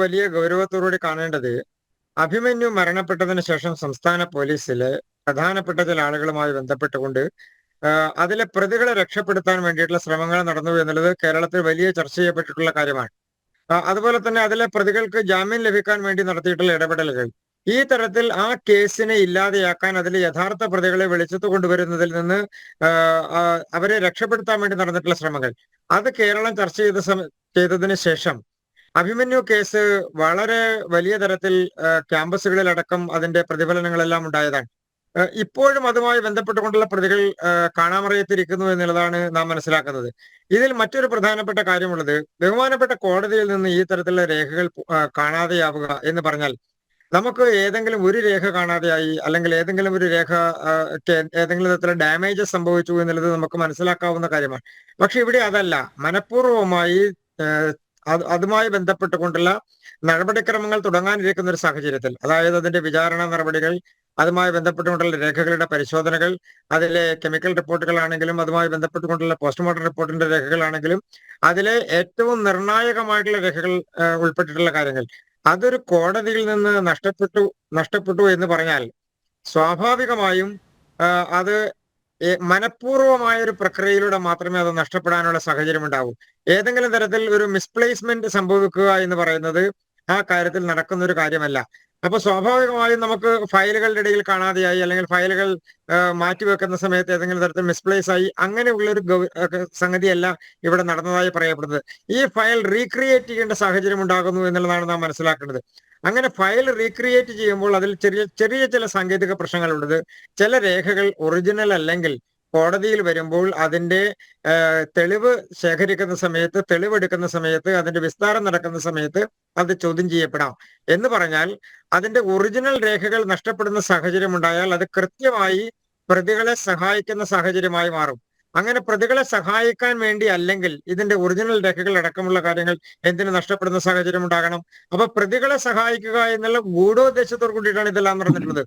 വലിയ ഗൗരവത്തോടുകൂടി കാണേണ്ടത് അഭിമന്യു മരണപ്പെട്ടതിന് ശേഷം സംസ്ഥാന പോലീസിലെ പ്രധാനപ്പെട്ട ചില ആളുകളുമായി ബന്ധപ്പെട്ടുകൊണ്ട് അതിലെ പ്രതികളെ രക്ഷപ്പെടുത്താൻ വേണ്ടിയിട്ടുള്ള ശ്രമങ്ങൾ നടന്നു എന്നുള്ളത് കേരളത്തിൽ വലിയ ചർച്ച ചെയ്യപ്പെട്ടിട്ടുള്ള കാര്യമാണ്. അതുപോലെ തന്നെ അതിലെ പ്രതികൾക്ക് ജാമ്യം ലഭിക്കാൻ വേണ്ടി നടത്തിയിട്ടുള്ള ഇടപെടലുകൾ ഈ തരത്തിൽ ആ കേസിനെ ഇല്ലാതെയാക്കാൻ അതിലെ യഥാർത്ഥ പ്രതികളെ വെളിച്ചത്ത് കൊണ്ടുവരുന്നതിൽ നിന്ന് അവരെ രക്ഷപ്പെടുത്താൻ വേണ്ടി നടന്നിട്ടുള്ള ശ്രമങ്ങൾ അത് കേരളം ചർച്ച ചെയ്തതിന് ശേഷം അഭിമന്യു കേസ് വളരെ വലിയ തരത്തിൽ ക്യാമ്പസുകളിലടക്കം അതിന്റെ പ്രതിഫലനങ്ങളെല്ലാം ഉണ്ടായതാണ്. ഇപ്പോഴും അതുമായി ബന്ധപ്പെട്ടുകൊണ്ടുള്ള പ്രതികൾ കാണാമറയത്തിരിക്കുന്നു എന്നുള്ളതാണ് നാം മനസ്സിലാക്കുന്നത്. ഇതിൽ മറ്റൊരു പ്രധാനപ്പെട്ട കാര്യമുള്ളത്, ബഹുമാനപ്പെട്ട കോടതിയിൽ നിന്ന് ഈ തരത്തിലുള്ള രേഖകൾ കാണാതെയാവുക എന്ന് പറഞ്ഞാൽ നമുക്ക് ഏതെങ്കിലും ഒരു രേഖ കാണാതെയായി അല്ലെങ്കിൽ ഏതെങ്കിലും ഒരു രേഖ ഏതെങ്കിലും തരത്തിലുള്ള ഡാമേജസ് സംഭവിച്ചു എന്നുള്ളത് നമുക്ക് മനസ്സിലാക്കാവുന്ന കാര്യമാണ്. പക്ഷെ ഇവിടെ അതല്ല, മനഃപൂർവ്വമായി അതുമായി ബന്ധപ്പെട്ടുകൊണ്ടുള്ള നടപടിക്രമങ്ങൾ തുടങ്ങാനിരിക്കുന്ന ഒരു സാഹചര്യത്തിൽ, അതായത് അതിന്റെ വിചാരണ നടപടികൾ, അതുമായി ബന്ധപ്പെട്ടുകൊണ്ടുള്ള രേഖകളുടെ പരിശോധനകൾ, അതിലെ കെമിക്കൽ റിപ്പോർട്ടുകളാണെങ്കിലും അതുമായി ബന്ധപ്പെട്ടുകൊണ്ടുള്ള പോസ്റ്റ്മോർട്ടം റിപ്പോർട്ടിന്റെ രേഖകളാണെങ്കിലും അതിലെ ഏറ്റവും നിർണായകമായിട്ടുള്ള രേഖകൾ ഉൾപ്പെട്ടിട്ടുള്ള കാര്യങ്ങൾ അതൊരു കോടതിയിൽ നിന്ന് നഷ്ടപ്പെട്ടു എന്ന് പറഞ്ഞാൽ സ്വാഭാവികമായും അത് മനഃപൂർവമായ ഒരു പ്രക്രിയയിലൂടെ മാത്രമേ അത് നഷ്ടപ്പെടാനുള്ള സാഹചര്യം ഉണ്ടാവൂ. ഏതെങ്കിലും തരത്തിൽ ഒരു മിസ്പ്ലേസ്മെന്റ് സംഭവിക്കുക എന്ന് പറയുന്നത് ആ കാര്യത്തിൽ നടക്കുന്ന ഒരു കാര്യമല്ല. അപ്പൊ സ്വാഭാവികമായും നമുക്ക് ഫയലുകളുടെ ഇടയിൽ കാണാതെയായി അല്ലെങ്കിൽ ഫയലുകൾ മാറ്റിവെക്കുന്ന സമയത്ത് ഏതെങ്കിലും തരത്തിൽ മിസ്പ്ലേസ് ആയി അങ്ങനെയുള്ള ഒരു സംഗതിയല്ല ഇവിടെ നടന്നതായി പറയപ്പെടുന്നത്. ഈ ഫയൽ റീക്രിയേറ്റ് ചെയ്യേണ്ട സാഹചര്യം ഉണ്ടാകുന്നു എന്നുള്ളതാണ് നാം മനസ്സിലാക്കേണ്ടത്. അങ്ങനെ ഫയൽ റീക്രിയേറ്റ് ചെയ്യുമ്പോൾ അതിൽ ചെറിയ ചില സാങ്കേതിക പ്രശ്നങ്ങളുള്ളത്. ചില രേഖകൾ ഒറിജിനൽ അല്ലെങ്കിൽ കോടതിയിൽ വരുമ്പോൾ അതിന്റെ തെളിവ് ശേഖരിക്കുന്ന സമയത്ത്, തെളിവെടുക്കുന്ന സമയത്ത്, അതിന്റെ വിസ്താരം നടക്കുന്ന സമയത്ത് അത് ചോദ്യം ചെയ്യപ്പെടാം. എന്ന് പറഞ്ഞാൽ അതിന്റെ ഒറിജിനൽ രേഖകൾ നഷ്ടപ്പെടുന്ന സാഹചര്യം ഉണ്ടായാൽ അത് കൃത്യമായി പ്രതികളെ സഹായിക്കുന്ന സാഹചര്യമായി മാറും. അങ്ങനെ പ്രതികളെ സഹായിക്കാൻ വേണ്ടി അല്ലെങ്കിൽ ഇതിന്റെ ഒറിജിനൽ രേഖകൾ അടക്കമുള്ള കാര്യങ്ങൾ എന്തിനു നഷ്ടപ്പെടുന്ന സാഹചര്യം ഉണ്ടാകണം? അപ്പൊ പ്രതികളെ സഹായിക്കുക എന്നുള്ള ഗൂഢോദ്ദേശത്തോടു കൂടിയിട്ടാണ് ഇതെല്ലാം നടന്നിട്ടുള്ളത്.